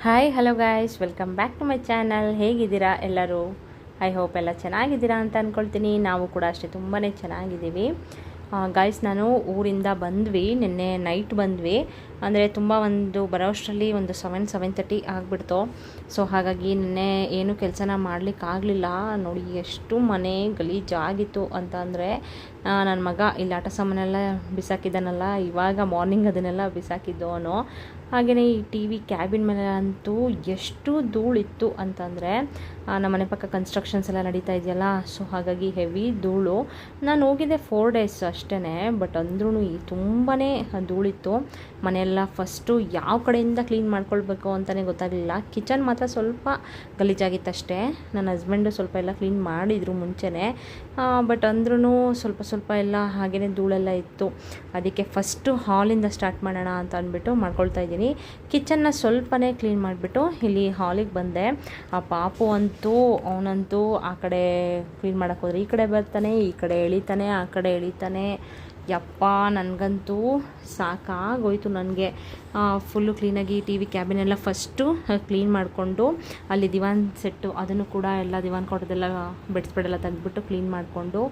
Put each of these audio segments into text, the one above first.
Hi hello guys, welcome back to my channel. ಹೇಗಿದ್ದೀರಾ ಎಲ್ಲರೂ? I hope ಎಲ್ಲ ಚೆನ್ನಾಗಿದ್ದೀರಾ ಅಂತ ಅಂದ್ಕೊಳ್ತೀನಿ. ನಾವು ಕೂಡ ಅಷ್ಟೇ ತುಂಬಾ ಚೆನ್ನಾಗಿದ್ದೀವಿ. ಗಾಯ್ಸ್, ನಾನು ಊರಿಂದ ಬಂದ್ವಿ, ನಿನ್ನೆ ನೈಟ್ ಬಂದ್ವಿ. ಅಂದರೆ ತುಂಬ ಬರೋಷ್ಟರಲ್ಲಿ ಒಂದು 7:30 ಆಗಿಬಿಡ್ತು. ಸೊ ಹಾಗಾಗಿ ನಿನ್ನೆ ಏನು ಕೆಲಸನ ಮಾಡಲಿಕ್ಕಾಗಲಿಲ್ಲ. ನೋಡಿ ಎಷ್ಟು ಮನೆ ಗಲೀಜಾಗಿತ್ತು ಅಂತ ಅಂದರೆ, ನನ್ನ ಮಗ ಇಲ್ಲಿ ಆಟ ಸಾಮಾನೆಲ್ಲ ಬಿಸಾಕಿದ್ದಾನಲ್ಲ, ಇವಾಗ ಮಾರ್ನಿಂಗ್ ಅದನ್ನೆಲ್ಲ ಬಿಸಾಕಿದ್ದು ಅವನು. ಹಾಗೆಯೇ ಈ ಟಿ ವಿ ಕ್ಯಾಬಿನ್ ಮೇಲೆ ಅಂತೂ ಎಷ್ಟು ಧೂಳಿತ್ತು ಅಂತಂದರೆ, ನಮ್ಮ ಮನೆ ಪಕ್ಕ ಕನ್ಸ್ಟ್ರಕ್ಷನ್ಸ್ ಎಲ್ಲ ನಡೀತಾ ಇದೆಯಲ್ಲ, ಸೊ ಹಾಗಾಗಿ ಹೆವಿ ಧೂಳು. ನಾನು ಹೋಗಿದ್ದೆ 4 ಡೇಸ್ ಅಷ್ಟೇ, ಬಟ್ ಅಂದ್ರೂ ತುಂಬಾ ಧೂಳಿತ್ತು. ಮನೆಯೆಲ್ಲ ಫಸ್ಟು ಯಾವ ಕಡೆಯಿಂದ ಕ್ಲೀನ್ ಮಾಡ್ಕೊಳ್ಬೇಕು ಅಂತಲೇ ಗೊತ್ತಾಗಲಿಲ್ಲ. ಕಿಚನ್ ಮಾತ್ರ ಸ್ವಲ್ಪ ಗಲೀಜಾಗಿತ್ತಷ್ಟೇ. ನನ್ನ ಹಸ್ಬೆಂಡು ಸ್ವಲ್ಪ ಎಲ್ಲ ಕ್ಲೀನ್ ಮಾಡಿದರು ಮುಂಚೆನೇ, ಬಟ್ ಅಂದ್ರೂ ಸ್ವಲ್ಪ ಎಲ್ಲ ಹಾಗೆಯೇ ಧೂಳೆಲ್ಲ ಇತ್ತು. ಅದಕ್ಕೆ ಫಸ್ಟು ಹಾಲಿಂದ ಸ್ಟಾರ್ಟ್ ಮಾಡೋಣ ಅಂತ ಅಂದ್ಬಿಟ್ಟು ಮಾಡ್ಕೊಳ್ತಾ ಇದ್ದೀನಿ. ಕಿಚನ್ನ ಸ್ವಲ್ಪನೇ ಕ್ಲೀನ್ ಮಾಡಿಬಿಟ್ಟು ಇಲ್ಲಿ ಹಾಲಿಗೆ ಬಂದೆ. ಆ ಪಾಪು ಅವನಂತೂ ಆ ಕಡೆ ಕ್ಲೀನ್ ಮಾಡೋಕ್ಕೆ ಹೋದರೆ ಈ ಕಡೆ ಬರ್ತಾನೆ, ಈ ಕಡೆ ಎಳಿತಾನೆ, ಆ ಕಡೆ ಎಳಿತಾನೆ. ಯಪ್ಪ, ನನಗಂತೂ ಸಾಕಾಗೋಯ್ತು. ನನಗೆ ಫುಲ್ಲು ಕ್ಲೀನಾಗಿ ಟಿ ವಿ ಕ್ಯಾಬಿನೆಲ್ಲ ಫಸ್ಟು ಕ್ಲೀನ್ ಮಾಡಿಕೊಂಡು, ಅಲ್ಲಿ ದಿವಾನ್ ಸೆಟ್ಟು ಅದನ್ನು ಕೂಡ ಎಲ್ಲ ದಿವಾನ್ ಕೊಡೋದೆಲ್ಲ ಬೆಡ್ಸ್ಬೇಡೆಲ್ಲ ತೆಗೆದ್ಬಿಟ್ಟು ಕ್ಲೀನ್ ಮಾಡಿಕೊಂಡು,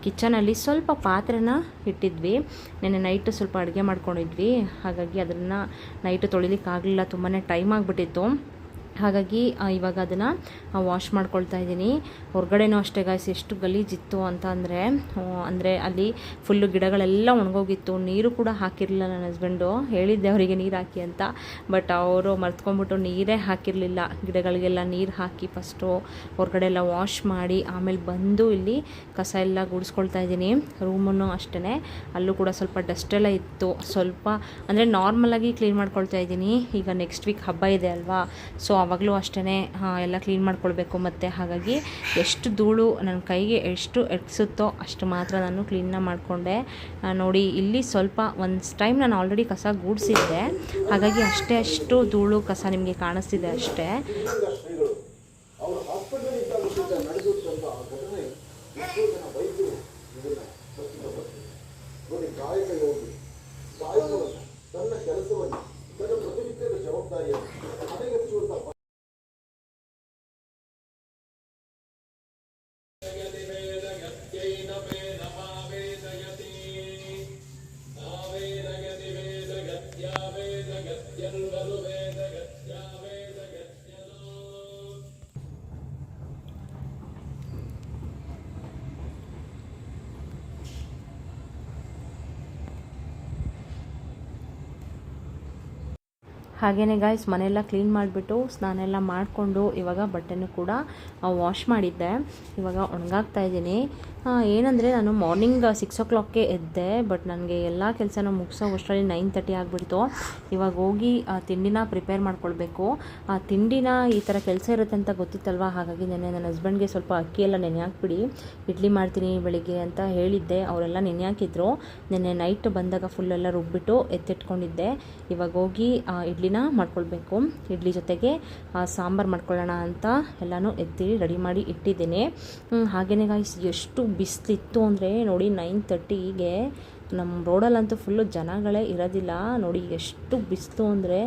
ಕಿಚನಲ್ಲಿ ಸ್ವಲ್ಪ ಪಾತ್ರೆನ ಇಟ್ಟಿದ್ವಿ. ನೆನ್ನೆ ನೈಟು ಸ್ವಲ್ಪ ಅಡುಗೆ ಮಾಡ್ಕೊಂಡಿದ್ವಿ, ಹಾಗಾಗಿ ಅದನ್ನು ನೈಟು ತೊಳಿಲಿಕ್ಕಾಗಲಿಲ್ಲ, ತುಂಬಾ ಟೈಮ್ ಆಗಿಬಿಟ್ಟಿತ್ತು. ಹಾಗಾಗಿ ಇವಾಗ ಅದನ್ನು ವಾಶ್ ಮಾಡ್ಕೊಳ್ತಾ ಇದ್ದೀನಿ. ಹೊರಗಡೆನೂ ಅಷ್ಟೇ ಗಾಯ್ಸ್, ಎಷ್ಟು ಗಲೀಜಿತ್ತು ಅಂತ ಅಂದರೆ ಅಲ್ಲಿ ಫುಲ್ಲು ಗಿಡಗಳೆಲ್ಲ ಒಣಗೋಗಿತ್ತು. ನೀರು ಕೂಡ ಹಾಕಿರಲಿಲ್ಲ. ನನ್ನ ಹಸ್ಬೆಂಡು ಹೇಳಿದ್ದೆ ಅವರಿಗೆ ನೀರು ಹಾಕಿ ಅಂತ, ಬಟ್ ಅವರು ಮರ್ತ್ಕೊಂಡ್ಬಿಟ್ಟು ನೀರೇ ಹಾಕಿರಲಿಲ್ಲ. ಗಿಡಗಳಿಗೆಲ್ಲ ನೀರು ಹಾಕಿ ಫಸ್ಟು ಹೊರಗಡೆ ಎಲ್ಲ ವಾಶ್ ಮಾಡಿ ಆಮೇಲೆ ಬಂದು ಇಲ್ಲಿ ಕಸ ಎಲ್ಲ ಗುಡಿಸ್ಕೊಳ್ತಾ ಇದ್ದೀನಿ. ರೂಮನ್ನು ಅಷ್ಟೇ, ಅಲ್ಲೂ ಕೂಡ ಸ್ವಲ್ಪ ಡಸ್ಟೆಲ್ಲ ಇತ್ತು. ಸ್ವಲ್ಪ ಅಂದರೆ ನಾರ್ಮಲಾಗಿ ಕ್ಲೀನ್ ಮಾಡ್ಕೊಳ್ತಾ ಇದ್ದೀನಿ. ಈಗ ನೆಕ್ಸ್ಟ್ ವೀಕ್ ಹಬ್ಬ ಇದೆ ಅಲ್ವಾ, ಸೊ ಆವಾಗಲೂ ಅಷ್ಟೇ ಎಲ್ಲ ಕ್ಲೀನ್ ಮಾಡ್ಕೊಳ್ಬೇಕು. ಮತ್ತು ಹಾಗಾಗಿ ಎಷ್ಟು ಧೂಳು ನನ್ನ ಕೈಗೆ ಎಷ್ಟು ಎಡ್ಸುತ್ತೋ ಅಷ್ಟು ಮಾತ್ರ ನಾನು ಕ್ಲೀನ್ನ ಮಾಡಿಕೊಂಡೆ. ನೋಡಿ, ಇಲ್ಲಿ ಸ್ವಲ್ಪ ಒಂದು ಟೈಮ್ ನಾನು ಆಲ್ರೆಡಿ ಕಸ ಗೂಡಿಸಿದ್ದೆ, ಹಾಗಾಗಿ ಅಷ್ಟು ಧೂಳು ಕಸ ನಿಮಗೆ ಕಾಣಿಸ್ತಿದೆ ಅಷ್ಟೇ. ಹಾಗೆಯೇ ಗಾಯ್ಸ್, ಮನೆಯೆಲ್ಲ ಕ್ಲೀನ್ ಮಾಡಿಬಿಟ್ಟು ಸ್ನಾನ ಎಲ್ಲ ಮಾಡಿಕೊಂಡು ಇವಾಗ ಬಟ್ಟೆನೂ ಕೂಡ ವಾಶ್ ಮಾಡಿದ್ದೆ. ಇವಾಗ ಒಣಗಾಕ್ತಾ ಇದ್ದೀನಿ. ಏನಂದರೆ, ನಾನು ಮಾರ್ನಿಂಗ್ 6 o'clockಗೆ ಎದ್ದೆ, ಬಟ್ ನನಗೆ ಎಲ್ಲ ಕೆಲಸನ ಮುಗಿಸೋ ಅಷ್ಟರಲ್ಲಿ 9:30 ಆಗಿಬಿಡ್ತು. ಇವಾಗ ಹೋಗಿ ತಿಂಡಿನ ಪ್ರಿಪೇರ್ ಮಾಡ್ಕೊಳ್ಬೇಕು. ಆ ತಿಂಡಿನ ಈ ಥರ ಕೆಲಸ ಇರುತ್ತೆ ಅಂತ ಗೊತ್ತಿತ್ತಲ್ವ, ಹಾಗಾಗಿ ನನ್ನ ಹಸ್ಬೆಂಡ್ಗೆ ಸ್ವಲ್ಪ ಅಕ್ಕಿ ಎಲ್ಲ ನೆನೆ ಹಾಕ್ಬಿಡಿ, ಇಡ್ಲಿ ಮಾಡ್ತೀನಿ ಬೆಳಿಗ್ಗೆ ಅಂತ ಹೇಳಿದ್ದೆ. ಅವರೆಲ್ಲ ನೆನೆ ಹಾಕಿದ್ರು. ನೆನ್ನೆ ನೈಟ್ ಬಂದಾಗ ಫುಲ್ಲೆಲ್ಲ ರುಬ್ಬಿಟ್ಟು ಎತ್ತಿಟ್ಕೊಂಡಿದ್ದೆ. ಇವಾಗ ಹೋಗಿ ಇಡ್ಲಿನ ಮಾಡ್ಕೊಳ್ಬೇಕು. ಇಡ್ಲಿ ಜೊತೆಗೆ ಸಾಂಬಾರು ಮಾಡ್ಕೊಳ್ಳೋಣ ಅಂತ ಎಲ್ಲನೂ ಎತ್ತಿ ರೆಡಿ ಮಾಡಿ ಇಟ್ಟಿದ್ದೀನಿ. ಹಾಗೆಯೇ ಗಾಯ್ಸ್, ಎಷ್ಟು ಬಿಸಿಲಿತ್ತು ಅಂದರೆ ನೋಡಿ, 9:30ಗೆ ನಮ್ಮ ರೋಡಲ್ಲಂತೂ ಫುಲ್ಲು ಜನಗಳೇ ಇರೋದಿಲ್ಲ. ನೋಡಿ ಎಷ್ಟು ಬಿಸಿಲು ಅಂದರೆ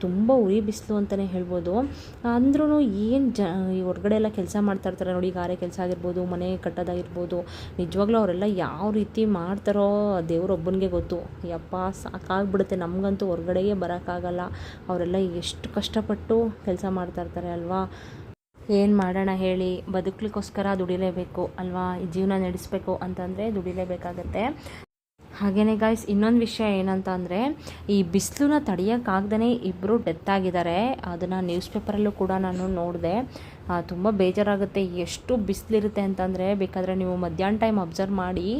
ತುಂಬ ಉರಿ ಬಿಸಿಲು ಅಂತಲೇ ಹೇಳ್ಬೋದು. ಅಂದ್ರೂ ಏನು ಈ ಹೊರಗಡೆ ಎಲ್ಲ ಕೆಲಸ ಮಾಡ್ತಾಯಿರ್ತಾರೆ ನೋಡಿ, ಗಾರೆ ಕೆಲಸ ಆಗಿರ್ಬೋದು, ಮನೆ ಕಟ್ಟೋದಾಗಿರ್ಬೋದು, ನಿಜವಾಗ್ಲೂ ಅವರೆಲ್ಲ ಯಾವ ರೀತಿ ಮಾಡ್ತಾರೋ ದೇವ್ರೊಬ್ಬನಿಗೆ ಗೊತ್ತು. ಯಪ್ಪ, ಸಾಕಾಗ್ಬಿಡುತ್ತೆ. ನಮಗಂತೂ ಹೊರಗಡೆಗೆ ಬರೋಕ್ಕಾಗಲ್ಲ. ಅವರೆಲ್ಲ ಎಷ್ಟು ಕಷ್ಟಪಟ್ಟು ಕೆಲಸ ಮಾಡ್ತಾಯಿರ್ತಾರೆ ಅಲ್ವಾ. ಏನು ಮಾಡೋಣ ಹೇಳಿ, ಬದುಕಲಿಕ್ಕೋಸ್ಕರ ದುಡಿಲೇಬೇಕು ಅಲ್ವಾ. ಈ ಜೀವನ ನಡೆಸಬೇಕು ಅಂತಂದರೆ ದುಡಿಲೇಬೇಕಾಗತ್ತೆ. ಹಾಗೆಯೇ ಗಾಯ್ಸ್, ಇನ್ನೊಂದು ವಿಷಯ ಏನಂತ ಅಂದರೆ, ಈ ಬಿಸಿಲನ್ನ ತಡೆಯೋಕ್ಕಾಗ್ದೇ ಇಬ್ಬರು ಡೆತ್ ಆಗಿದ್ದಾರೆ. ಅದನ್ನು ನ್ಯೂಸ್ ಪೇಪರಲ್ಲೂ ಕೂಡ ನಾನು ನೋಡಿದೆ. ತುಂಬ ಬೇಜಾರಾಗುತ್ತೆ. ಎಷ್ಟು ಬಿಸಿಲಿರುತ್ತೆ ಅಂತಂದರೆ, ಬೇಕಾದರೆ ನೀವು ಮಧ್ಯಾಹ್ನ ಟೈಮ್ ಅಬ್ಸರ್ವ್ ಮಾಡಿ,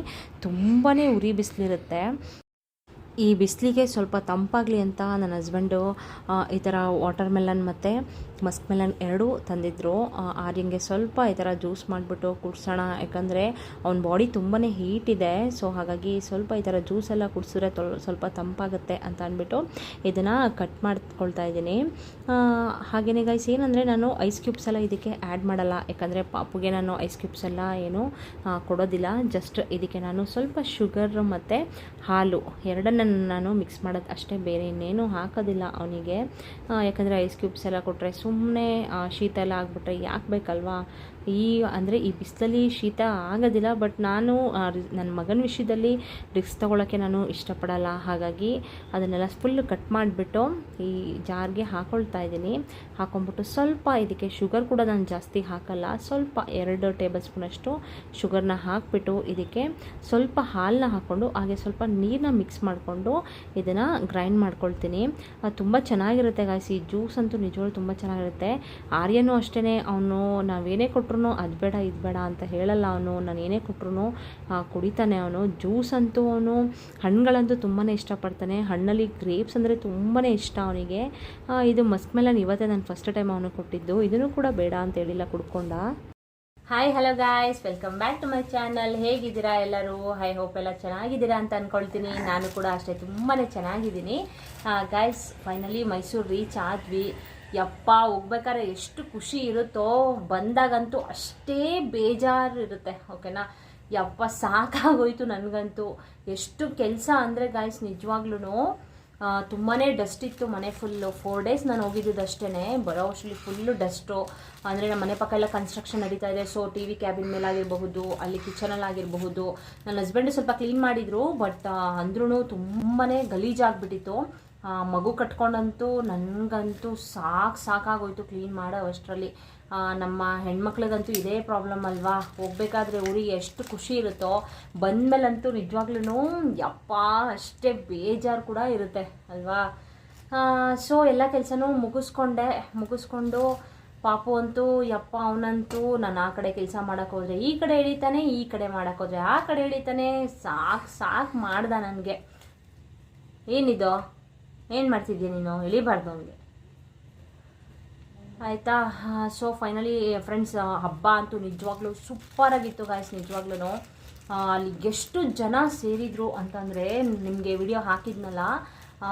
ತುಂಬಾ ಉರಿ ಬಿಸಿಲಿರುತ್ತೆ. ಈ ಬಿಸಿಲಿಗೆ ಸ್ವಲ್ಪ ತಂಪಾಗಲಿ ಅಂತ ನನ್ನ ಹಸ್ಬೆಂಡು ಈ ಥರ ವಾಟರ್ ಮೆಲನ್ ಮತ್ತು ಮಸ್ಕ್ ಮೆಲನ್ ಎರಡೂ ತಂದಿದ್ದರು. ಆರ್ಯಂಗೆ ಸ್ವಲ್ಪ ಈ ಥರ ಜ್ಯೂಸ್ ಮಾಡಿಬಿಟ್ಟು ಕುಡಿಸೋಣ, ಯಾಕಂದರೆ ಅವ್ನ ಬಾಡಿ ತುಂಬಾ ಹೀಟ್ ಇದೆ. ಸೊ ಹಾಗಾಗಿ ಸ್ವಲ್ಪ ಈ ಥರ ಜ್ಯೂಸ್ ಎಲ್ಲ ಕುಡಿಸಿದ್ರೆ ಸ್ವಲ್ಪ ತಂಪಾಗುತ್ತೆ ಅಂತ ಅಂದ್ಬಿಟ್ಟು ಇದನ್ನು ಕಟ್ ಮಾಡ್ಕೊಳ್ತಾ ಇದ್ದೀನಿ. ಹಾಗೆಯೇ ಗೈಸ್ ಏನಂದರೆ ನಾನು ಐಸ್ ಕ್ಯೂಬ್ಸ್ ಎಲ್ಲ ಇದಕ್ಕೆ ಆ್ಯಡ್ ಮಾಡಲ್ಲ, ಯಾಕಂದರೆ ಪಾಪುಗೆ ನಾನು ಐಸ್ ಕ್ಯೂಬ್ಸ್ ಎಲ್ಲ ಏನು ಕೊಡೋದಿಲ್ಲ. ಜಸ್ಟ್ ಇದಕ್ಕೆ ನಾನು ಸ್ವಲ್ಪ ಶುಗರ್ ಮತ್ತು ಹಾಲು ಎರಡನ್ನು ನಾನು ಮಿಕ್ಸ್ ಮಾಡೋದು ಅಷ್ಟೇ, ಬೇರೆ ಇನ್ನೇನು ಹಾಕೋದಿಲ್ಲ ಅವನಿಗೆ. ಯಾಕಂದರೆ ಐಸ್ ಕ್ಯೂಬ್ಸ್ ಎಲ್ಲ ಕೊಟ್ಟರೆ ಸುಮ್ಮನೆ ಶೀತ ಎಲ್ಲ ಆಗಿಬಿಟ್ರೆ ಯಾಕೆ ಬೇಕಲ್ವಾ. ಅಂದರೆ ಈ ಬಿಸಿಲಲ್ಲಿ ಶೀತ ಆಗೋದಿಲ್ಲ, ಬಟ್ ನಾನು ನನ್ನ ಮಗನ ವಿಷಯದಲ್ಲಿ ರಿಸ್ಕ್ ತೊಗೊಳಕ್ಕೆ ನಾನು ಇಷ್ಟಪಡಲ್ಲ. ಹಾಗಾಗಿ ಅದನ್ನೆಲ್ಲ ಫುಲ್ ಕಟ್ ಮಾಡಿಬಿಟ್ಟು ಈ ಜಾರ್ಗೆ ಹಾಕ್ಕೊಳ್ತಾ ಇದ್ದೀನಿ. ಹಾಕ್ಕೊಂಬಿಟ್ಟು ಸ್ವಲ್ಪ ಇದಕ್ಕೆ ಶುಗರ್ ಕೂಡ ನಾನು ಜಾಸ್ತಿ ಹಾಕಲ್ಲ, ಸ್ವಲ್ಪ 2 ಟೇಬಲ್ ಸ್ಪೂನಷ್ಟು ಶುಗರ್ನ ಹಾಕಿಬಿಟ್ಟು ಇದಕ್ಕೆ ಸ್ವಲ್ಪ ಹಾಲನ್ನ ಹಾಕ್ಕೊಂಡು ಹಾಗೆ ಸ್ವಲ್ಪ ನೀರನ್ನ ಮಿಕ್ಸ್ ಮಾಡಿಕೊಂಡು ಇದನ್ನು ಗ್ರೈಂಡ್ ಮಾಡ್ಕೊಳ್ತೀನಿ. ತುಂಬ ಚೆನ್ನಾಗಿರುತ್ತೆ ಗಾಯ್ಸ್, ಈ ಜ್ಯೂಸ್ ಅಂತೂ ನಿಜವಾಗ್ಲೂ ತುಂಬ ಚೆನ್ನಾಗಿರುತ್ತೆ. ಆರ್ಯನೂ ಅಷ್ಟೇ, ಅವನು ನಾವೇನೇ ಕೊಟ್ಟರು ಅದು ಬೇಡ ಇದು ಬೇಡ ಅಂತ ಹೇಳಲ್ಲ. ಅವನು ನಾನು ಏನೇ ಕೊಟ್ಟರು ಕುಡಿತಾನೆ. ಅವನು ಜ್ಯೂಸ್ ಅಂತೂ ಅವನು ಹಣ್ಣುಗಳಂತೂ ತುಂಬಾ ಇಷ್ಟಪಡ್ತಾನೆ. ಹಣ್ಣಲ್ಲಿ ಗ್ರೇಪ್ಸ್ ಅಂದರೆ ತುಂಬಾ ಇಷ್ಟ ಅವನಿಗೆ. ಇದು ಮಸ್ಕ್ ಮೆಲನ್ ಇವತ್ತೇ ನಾನು ಫಸ್ಟ್ ಟೈಮ್ ಅವನು ಕೊಟ್ಟಿದ್ದು, ಇದನ್ನು ಕೂಡ ಬೇಡ ಅಂತ ಹೇಳಿಲ್ಲ, ಕುಡ್ಕೊಂಡ. Hi hello guys, welcome back to my channel. ಹೇಗಿದ್ದೀರಾ ಎಲ್ಲರೂ? ಐ ಹೋಪ್ ಎಲ್ಲ ಚೆನ್ನಾಗಿದ್ದೀರಾ ಅಂತ ಅಂದ್ಕೊಳ್ತೀನಿ. ನಾನು ಕೂಡ ಅಷ್ಟೇ ತುಂಬಾ ಚೆನ್ನಾಗಿದ್ದೀನಿ ಗಾಯ್ಸ್. ಫೈನಲಿ ಮೈಸೂರು ರೀಚ್ ಆದ್ವಿ. ಯಪ್ಪ, ಹೋಗ್ಬೇಕಾದ್ರೆ ಎಷ್ಟು ಖುಷಿ ಇರುತ್ತೋ, ಬಂದಾಗಂತೂ ಅಷ್ಟೇ ಬೇಜಾರು ಇರುತ್ತೆ. ಓಕೆನಾ? ಯಪ್ಪ ಸಾಕಾಗೋಯ್ತು ನನಗಂತೂ. ಎಷ್ಟು ಕೆಲಸ ಅಂದರೆ ಗಾಯ್ಸ್, ನಿಜವಾಗ್ಲೂ ತುಂಬಾ ಡಸ್ಟ್ ಇತ್ತು ಮನೆ ಫುಲ್ಲು. 4 ಡೇಸ್ ನಾನು ಹೋಗಿದ್ದು ಅಷ್ಟೇ. ಬರೋ ಅಷ್ಟರಲ್ಲಿ ಫುಲ್ಲು ಡಸ್ಟು. ಅಂದರೆ ನಮ್ಮ ಮನೆ ಪಕ್ಕ ಎಲ್ಲ ಕನ್ಸ್ಟ್ರಕ್ಷನ್ ನಡೀತಾ ಇದೆ. ಸೊ TV ಕ್ಯಾಬಿನ್ ಮೇಲಾಗಿರಬಹುದು, ಅಲ್ಲಿ ಕಿಚನಲ್ಲಿ ಆಗಿರಬಹುದು. ನನ್ನ ಹಸ್ಬೆಂಡು ಸ್ವಲ್ಪ ಕ್ಲೀನ್ ಮಾಡಿದರು, ಬಟ್ ಅಂದ್ರೂ ತುಂಬಾ ಗಲೀಜಾಗಿಬಿಟ್ಟಿತ್ತು. ಮಗು ಕಟ್ಕೊಂಡಂತೂ ನನಗಂತೂ ಸಾಕಾಗೋಯ್ತು ಕ್ಲೀನ್ ಮಾಡೋ ಅಷ್ಟರಲ್ಲಿ. ನಮ್ಮ ಹೆಣ್ಮಕ್ಳಿಗಂತೂ ಇದೇ ಪ್ರಾಬ್ಲಮ್ ಅಲ್ವಾ. ಹೋಗಬೇಕಾದ್ರೆ ಊರಿಗೆ ಎಷ್ಟು ಖುಷಿ ಇರುತ್ತೋ, ಬಂದಮೇಲಂತೂ ನಿಜವಾಗ್ಲೂ ಯಪ್ಪ ಅಷ್ಟೇ ಬೇಜಾರು ಕೂಡ ಇರುತ್ತೆ ಅಲ್ವಾ. ಸೊ ಎಲ್ಲ ಕೆಲಸನೂ ಮುಗಿಸ್ಕೊಂಡು ಪಾಪು ಅಂತೂ ಯಪ್ಪ ಅವನಂತೂ ನಾನು ಆ ಕಡೆ ಕೆಲಸ ಮಾಡೋಕ್ಕೆ ಹೋದರೆ ಈ ಕಡೆ ಎಳಿತಾನೆ, ಈ ಕಡೆ ಮಾಡೋಕ್ಕೆ ಹೋದರೆ ಆ ಕಡೆ ಎಳಿತಾನೆ. ಸಾಕು ಮಾಡ್ದ ನನಗೆ. ಏನಿದು, ಏನು ಮಾಡ್ತಿದ್ದೀಯ ನೀನು? ಎಳಿಬಾರ್ದು ಅವನಿಗೆ, ಆಯಿತಾ? ಸೊ ಫೈನಲಿ ಫ್ರೆಂಡ್ಸ್, ಹಬ್ಬ ಅಂತೂ ನಿಜವಾಗ್ಲೂ ಸೂಪರಾಗಿತ್ತು ಗಾಯ್ಸ್. ನಿಜವಾಗ್ಲೂ ಅಲ್ಲಿ ಎಷ್ಟು ಜನ ಸೇರಿದ್ರು ಅಂತಂದರೆ, ನಿಮಗೆ ವಿಡಿಯೋ ಹಾಕಿದ್ನಲ್ಲ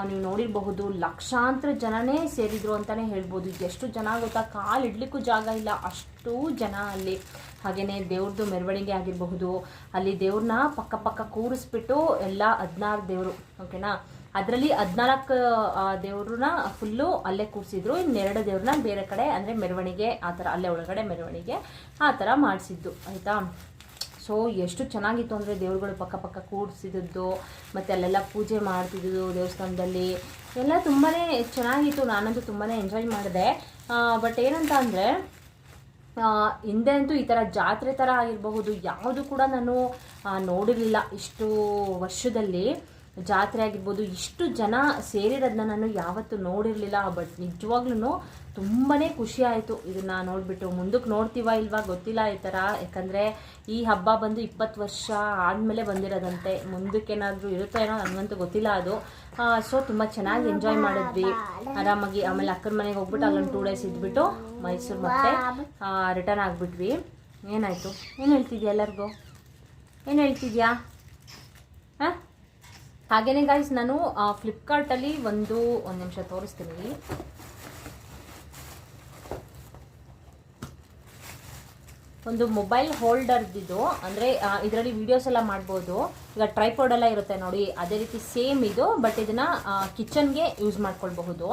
ನೀವು ನೋಡಿರಬಹುದು, ಲಕ್ಷಾಂತರ ಜನನೇ ಸೇರಿದ್ರು ಅಂತಲೇ ಹೇಳ್ಬೋದು. ಎಷ್ಟು ಜನ ಗೊತ್ತಾ, ಕಾಲು ಇಡ್ಲಿಕ್ಕೂ ಜಾಗ ಇಲ್ಲ, ಅಷ್ಟು ಜನ ಅಲ್ಲಿ. ಹಾಗೆಯೇ ದೇವ್ರದ್ದು ಮೆರವಣಿಗೆ ಆಗಿರಬಹುದು, ಅಲ್ಲಿ ದೇವ್ರನ್ನ ಪಕ್ಕ ಕೂರಿಸ್ಬಿಟ್ಟು ಎಲ್ಲ 16 ದೇವರು. ಓಕೆನಾ? ಅದರಲ್ಲಿ 14 ದೇವ್ರನ್ನ ಫುಲ್ಲು ಅಲ್ಲೇ ಕೂರಿಸಿದ್ರು, ಇನ್ನೆರಡು ದೇವ್ರನ್ನ ಬೇರೆ ಕಡೆ ಅಂದರೆ ಮೆರವಣಿಗೆ ಆ ಥರ ಅಲ್ಲೇ ಒಳಗಡೆ ಮೆರವಣಿಗೆ ಆ ಥರ ಮಾಡಿಸಿದ್ದು, ಆಯಿತಾ? ಸೊ ಎಷ್ಟು ಚೆನ್ನಾಗಿತ್ತು ಅಂದರೆ ದೇವ್ರುಗಳು ಪಕ್ಕ ಕೂಡಿಸಿದ್ದು, ಮತ್ತು ಅಲ್ಲೆಲ್ಲ ಪೂಜೆ ಮಾಡ್ತಿದ್ದು ದೇವಸ್ಥಾನದಲ್ಲಿ ಎಲ್ಲ ತುಂಬಾ ಚೆನ್ನಾಗಿತ್ತು. ನಾನಂತೂ ತುಂಬಾ ಎಂಜಾಯ್ ಮಾಡಿದೆ. ಬಟ್ ಏನಂತ ಅಂದರೆ, ಹಿಂದೆ ಅಂತೂ ಈ ಥರ ಜಾತ್ರೆ ಥರ ಆಗಿರಬಹುದು ಯಾವುದು ಕೂಡ ನಾನು ನೋಡಿರಲಿಲ್ಲ. ಇಷ್ಟು ವರ್ಷದಲ್ಲಿ ಜಾತ್ರೆ ಆಗಿರ್ಬೋದು, ಇಷ್ಟು ಜನ ಸೇರಿರೋದನ್ನ ನಾನು ಯಾವತ್ತೂ ನೋಡಿರಲಿಲ್ಲ. ಬಟ್ ನಿಜವಾಗ್ಲೂ ತುಂಬಾ ಖುಷಿ ಆಯಿತು ಇದನ್ನು ನೋಡಿಬಿಟ್ಟು. ಮುಂದಕ್ಕೆ ನೋಡ್ತೀವ ಇಲ್ವಾ ಗೊತ್ತಿಲ್ಲ ಈ ಥರ, ಯಾಕಂದರೆ ಈ ಹಬ್ಬ ಬಂದು 20 ವರ್ಷ ಆದಮೇಲೆ ಬಂದಿರೋದಂತೆ. ಮುಂದಕ್ಕೇನಾದರೂ ಇರುತ್ತೋ ಏನೋ ನನಗಂತೂ ಗೊತ್ತಿಲ್ಲ ಅದು. ಸೊ ತುಂಬ ಚೆನ್ನಾಗಿ ಎಂಜಾಯ್ ಮಾಡಿದ್ವಿ ಆರಾಮಾಗಿ. ಆಮೇಲೆ ಅಕ್ಕನ ಮನೆಗೆ ಹೋಗ್ಬಿಟ್ಟು ಅಲ್ಲೊಂದು 2 ಡೇಸ್ ಇದ್ಬಿಟ್ಟು ಮೈಸೂರು ಮತ್ತೆ ರಿಟರ್ನ್ ಆಗಿಬಿಟ್ವಿ. ಏನಾಯಿತು? ಏನು ಹೇಳ್ತಿದ್ಯಾ? ಎಲ್ಲರಿಗೂ ಏನು ಹೇಳ್ತಿದ್ಯಾ? ಹಾಂ, ಹಾಗೆಯೇ ಗಾಯ್ಸ್, ನಾನು ಫ್ಲಿಪ್ಕಾರ್ಟಲ್ಲಿ ಒಂದು ನಿಮಿಷ ತೋರಿಸ್ತೀನಿ. ಒಂದು ಮೊಬೈಲ್ ಹೋಲ್ಡರ್ದಿದ್ದು, ಅಂದರೆ ಇದರಲ್ಲಿ ವೀಡಿಯೋಸ್ ಎಲ್ಲ ಮಾಡ್ಬೋದು. ಈಗ ಟ್ರೈಪಾಡ್ ಎಲ್ಲ ಇರುತ್ತೆ ನೋಡಿ, ಅದೇ ರೀತಿ ಸೇಮ್ ಇದು. ಬಟ್ ಇದನ್ನು ಕಿಚನ್ಗೆ ಯೂಸ್ ಮಾಡ್ಕೊಳ್ಬಹುದು.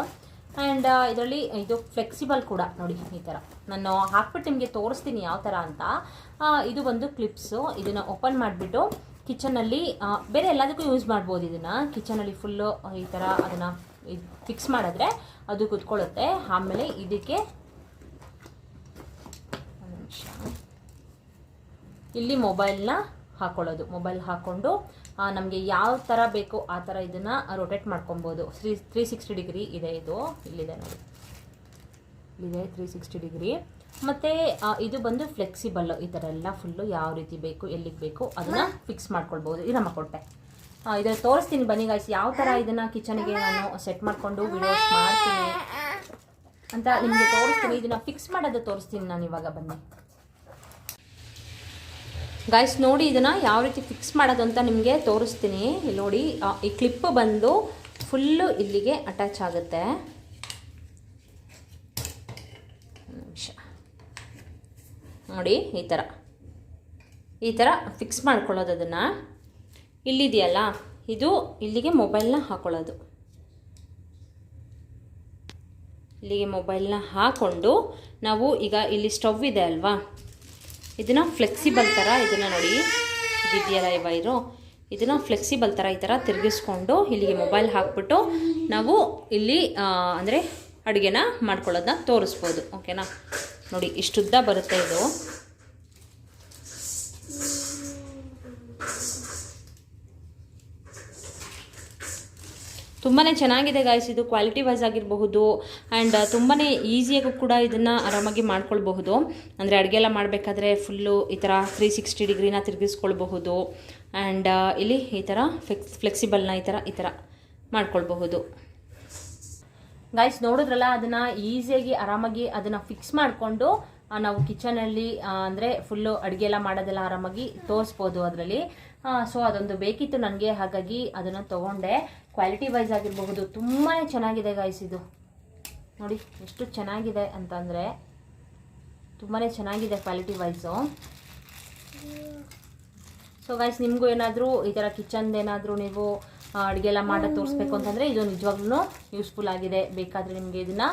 ಆ್ಯಂಡ್ ಇದರಲ್ಲಿ ಇದು ಫ್ಲೆಕ್ಸಿಬಲ್ ಕೂಡ ನೋಡಿ. ಈ ಥರ ನಾನು ಹಾಕ್ಬಿಟ್ಟು ನಿಮಗೆ ತೋರಿಸ್ತೀನಿ ಯಾವ ಥರ ಅಂತ. ಇದು ಒಂದು ಕ್ಲಿಪ್ಸು. ಇದನ್ನು ಓಪನ್ ಮಾಡಿಬಿಟ್ಟು ಕಿಚನಲ್ಲಿ ಬೇರೆ ಎಲ್ಲದಕ್ಕೂ ಯೂಸ್ ಮಾಡ್ಬೋದು. ಇದನ್ನು ಕಿಚನಲ್ಲಿ ಫುಲ್ಲು ಈ ಥರ ಅದನ್ನು ಫಿಕ್ಸ್ ಮಾಡಿದ್ರೆ ಅದು ಕುತ್ಕೊಳ್ಳುತ್ತೆ. ಆಮೇಲೆ ಇದಕ್ಕೆ ಇಲ್ಲಿ ಮೊಬೈಲ್ನ ಹಾಕ್ಕೊಳ್ಳೋದು. ಮೊಬೈಲ್ ಹಾಕ್ಕೊಂಡು ನಮಗೆ ಯಾವ ಥರ ಬೇಕೋ ಆ ಥರ ಇದನ್ನು ರೊಟೇಟ್ ಮಾಡ್ಕೊಬೋದು. 360 ಡಿಗ್ರಿ ಇದೆ. ಇದು ಇಲ್ಲಿದೆ ನೋಡಿ, ಇಲ್ಲಿದೆ 360 ಡಿಗ್ರಿ. ಮತ್ತು ಇದು ಬಂದು ಫ್ಲೆಕ್ಸಿಬಲ್. ಈ ಥರ ಎಲ್ಲ ಫುಲ್ಲು ಯಾವ ರೀತಿ ಬೇಕು, ಎಲ್ಲಿಗೆ ಬೇಕು ಅದನ್ನು ಫಿಕ್ಸ್ ಮಾಡ್ಕೊಳ್ಬೋದು. ಇದಮ್ಮ ಕೊಟ್ಟೆ. ಇದನ್ನು ತೋರಿಸ್ತೀನಿ ಬನ್ನಿ ಗಾಯ್ಸ್, ಯಾವ ಥರ ಇದನ್ನು ಕಿಚನ್ಗೆ ನಾನು ಸೆಟ್ ಮಾಡಿಕೊಂಡು ವಿಡಿಯೋಸ್ ಮಾಡ್ತೀನಿ. ಅಂತ ನಿಮಗೆ ತೋರಿಸ್ತೀನಿ. ಇದನ್ನು ಫಿಕ್ಸ್ ಮಾಡೋದು ತೋರಿಸ್ತೀನಿ ನಾನು ಇವಾಗ. ಬನ್ನಿ ಗಾಯ್ಸ್, ನೋಡಿ ಇದನ್ನು ಯಾವ ರೀತಿ ಫಿಕ್ಸ್ ಮಾಡೋದು ಅಂತ ನಿಮಗೆ ತೋರಿಸ್ತೀನಿ. ಇಲ್ಲಿ ನೋಡಿ, ಈ ಕ್ಲಿಪ್ ಬಂದು ಫುಲ್ಲು ಇಲ್ಲಿಗೆ ಅಟ್ಯಾಚ್ ಆಗುತ್ತೆ. ನೋಡಿ ಈ ಥರ ಫಿಕ್ಸ್ ಮಾಡ್ಕೊಳ್ಳೋದು. ಅದನ್ನು ಇಲ್ಲಿದೆಯಲ್ಲ, ಇದು ಇಲ್ಲಿಗೆ ಮೊಬೈಲ್ನ ಹಾಕೊಳ್ಳೋದು. ಇಲ್ಲಿಗೆ ಮೊಬೈಲ್ನ ಹಾಕ್ಕೊಂಡು ನಾವು ಈಗ ಇಲ್ಲಿ ಸ್ಟವ್ ಇದೆ ಅಲ್ವಾ, ಇದನ್ನು ಫ್ಲೆಕ್ಸಿಬಲ್ ಥರ, ಇದನ್ನು ನೋಡಿ ಇದೆಯಲ್ಲ ಈ ವೈರು, ಇದನ್ನು ಫ್ಲೆಕ್ಸಿಬಲ್ ಥರ ಈ ಥರ ತಿರುಗಿಸ್ಕೊಂಡು ಇಲ್ಲಿಗೆ ಮೊಬೈಲ್ ಹಾಕ್ಬಿಟ್ಟು ನಾವು ಇಲ್ಲಿ ಅಂದರೆ ಅಡುಗೆನ ಮಾಡ್ಕೊಳ್ಳೋದನ್ನ ತೋರಿಸ್ಬೋದು. ಓಕೆನಾ? ನೋಡಿ ಇಷ್ಟುದ್ದ ಬರುತ್ತೆ ಇದು. ತುಂಬಾ ಚೆನ್ನಾಗಿದೆ ಗಾಯ್ಸ್. ಇದು ಕ್ವಾಲಿಟಿ ವೈಸ್ ಆಗಿರಬಹುದು ಆ್ಯಂಡ್ ತುಂಬಾ ಈಸಿಯಾಗೂ ಕೂಡ ಇದನ್ನು ಆರಾಮಾಗಿ ಮಾಡ್ಕೊಳ್ಬಹುದು. ಅಂದರೆ ಅಡುಗೆ ಎಲ್ಲ ಮಾಡಬೇಕಾದ್ರೆ ಫುಲ್ಲು ಈ ಥರ 360 ಡಿಗ್ರಿನ ತಿರುಗಿಸ್ಕೊಳ್ಬಹುದು. ಆ್ಯಂಡ್ ಇಲ್ಲಿ ಈ ಥರ ಫ್ಲೆಕ್ಸಿಬಲ್ನ ಈ ಥರ ಮಾಡ್ಕೊಳ್ಬಹುದು. ಗಾಯ್ಸ್ ನೋಡಿದ್ರಲ್ಲ, ಅದನ್ನು ಈಸಿಯಾಗಿ ಆರಾಮಾಗಿ ಅದನ್ನು ಫಿಕ್ಸ್ ಮಾಡಿಕೊಂಡು ನಾವು ಕಿಚನಲ್ಲಿ ಅಂದರೆ ಫುಲ್ಲು ಅಡುಗೆ ಎಲ್ಲ ಮಾಡೋದೆಲ್ಲ ಆರಾಮಾಗಿ ತೋರಿಸ್ಬೋದು ಅದರಲ್ಲಿ. ಸೊ ಅದೊಂದು ಬೇಕಿತ್ತು ನನಗೆ, ಹಾಗಾಗಿ ಅದನ್ನು ತೊಗೊಂಡೆ. ಕ್ವಾಲಿಟಿ ವೈಸ್ ಆಗಿರಬಹುದು ತುಂಬಾ ಚೆನ್ನಾಗಿದೆ ಗಾಯ್ಸ್. ಇದು ನೋಡಿ ಎಷ್ಟು ಚೆನ್ನಾಗಿದೆ ಅಂತಂದರೆ ತುಂಬಾ ಚೆನ್ನಾಗಿದೆ ಕ್ವಾಲಿಟಿ ವೈಸು. ಸೊ ಗೈಸ್, ನಿಮಗೂ ಏನಾದರೂ ಈ ಥರ ಕಿಚನ್ದೇನಾದರೂ ನೀವು ಅಡುಗೆ ಎಲ್ಲ ಮಾಡೋದು ತೋರಿಸ್ಬೇಕು ಅಂತಂದರೆ ಇದು ನಿಜವಾಗ್ಲೂ ಯೂಸ್ಫುಲ್ ಆಗಿದೆ. ಬೇಕಾದರೆ ನಿಮಗೆ ಇದನ್ನು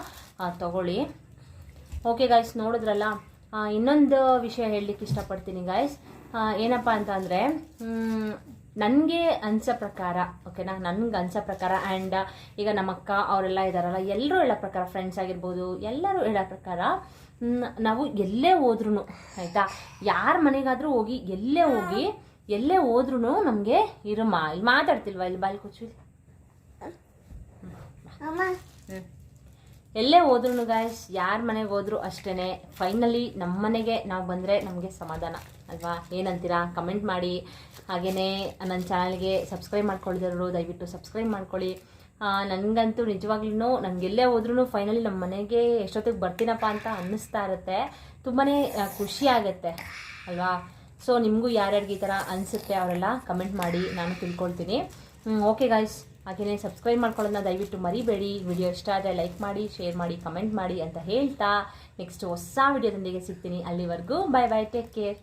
ತಗೊಳ್ಳಿ. ಓಕೆ ಗಾಯ್ಸ್, ನೋಡಿದ್ರಲ್ಲ, ಇನ್ನೊಂದು ವಿಷಯ ಹೇಳಲಿಕ್ಕೆ ಇಷ್ಟಪಡ್ತೀನಿ ಗಾಯ್ಸ್. ಏನಪ್ಪ ಅಂತ ಅಂದರೆ, ನನಗೆ ಅನಿಸೋ ಪ್ರಕಾರ, ಓಕೆನಾ, ನನಗೆ ಅನಿಸೋ ಪ್ರಕಾರ ಆ್ಯಂಡ್ ಈಗ ನಮ್ಮ ಅಕ್ಕ ಅವರೆಲ್ಲ ಇದ್ದಾರಲ್ಲ, ಎಲ್ಲರೂ ಹೇಳೋ ಪ್ರಕಾರ, ಫ್ರೆಂಡ್ಸ್ ಆಗಿರ್ಬೋದು, ಎಲ್ಲರೂ ಹೇಳೋ ಪ್ರಕಾರ, ನಾವು ಎಲ್ಲೇ ಹೋದ್ರೂ ಆಯಿತಾ, ಯಾರ ಮನೆಗಾದರೂ ಹೋಗಿ ಎಲ್ಲೇ ಹೋದ್ರೂ ನಮಗೆ ಇರಮ್ಮ, ಇಲ್ಲಿ ಮಾತಾಡ್ತಿಲ್ವಾ, ಇಲ್ಲಿ ಬಾಯಿ ಕೂಚು, ಎಲ್ಲೇ ಹೋದ್ರೂ ಗಾಯ್ಸ್, ಯಾರ ಮನೆಗೆ ಹೋದ್ರು ಅಷ್ಟೇ, ಫೈನಲಿ ನಮ್ಮ ಮನೆಗೆ ನಾವು ಬಂದರೆ ನಮಗೆ ಸಮಾಧಾನ ಅಲ್ವಾ? ಏನಂತೀರಾ? ಕಮೆಂಟ್ ಮಾಡಿ. ಹಾಗೆಯೇ ನನ್ನ ಚಾನಲ್ಗೆ ಸಬ್ಸ್ಕ್ರೈಬ್ ಮಾಡ್ಕೊಳ್ದಿರೋರು ದಯವಿಟ್ಟು ಸಬ್ಸ್ಕ್ರೈಬ್ ಮಾಡ್ಕೊಳ್ಳಿ. ನನಗಂತೂ ನಿಜವಾಗ್ಲೂ ನನಗೆಲ್ಲೇ ಹೋದ್ರೂ ಫೈನಲಿ ನಮ್ಮ ಮನೆಗೆ ಎಷ್ಟೊತ್ತಿಗೆ ಬರ್ತೀನಪ್ಪ ಅಂತ ಅನ್ನಿಸ್ತಾ ಇರುತ್ತೆ. ತುಂಬಾ ಖುಷಿ ಆಗುತ್ತೆ ಅಲ್ವಾ? ಸೊ ನಿಮಗೂ ಯಾರ್ಯಾರಿಗೆ ಈ ಥರ ಅನಿಸುತ್ತೆ ಅವರೆಲ್ಲ ಕಮೆಂಟ್ ಮಾಡಿ, ನಾನು ತಿಳ್ಕೊಳ್ತೀನಿ. ಓಕೆ ಗಾಯ್ಸ್, ಹಾಗೆಯೇ ಸಬ್ಸ್ಕ್ರೈಬ್ ಮಾಡ್ಕೊಳ್ಳೋದನ್ನ ದಯವಿಟ್ಟು ಮರಿಬೇಡಿ. ವಿಡಿಯೋ ಇಷ್ಟ ಆದರೆ ಲೈಕ್ ಮಾಡಿ, ಶೇರ್ ಮಾಡಿ, ಕಮೆಂಟ್ ಮಾಡಿ ಅಂತ ಹೇಳ್ತಾ ನೆಕ್ಸ್ಟ್ ಹೊಸ ವಿಡಿಯೋದೊಂದಿಗೆ ಸಿಗ್ತೀನಿ. ಅಲ್ಲಿವರೆಗೂ ಬಾಯ್ ಬಾಯ್, ಟೇಕ್ ಕೇರ್.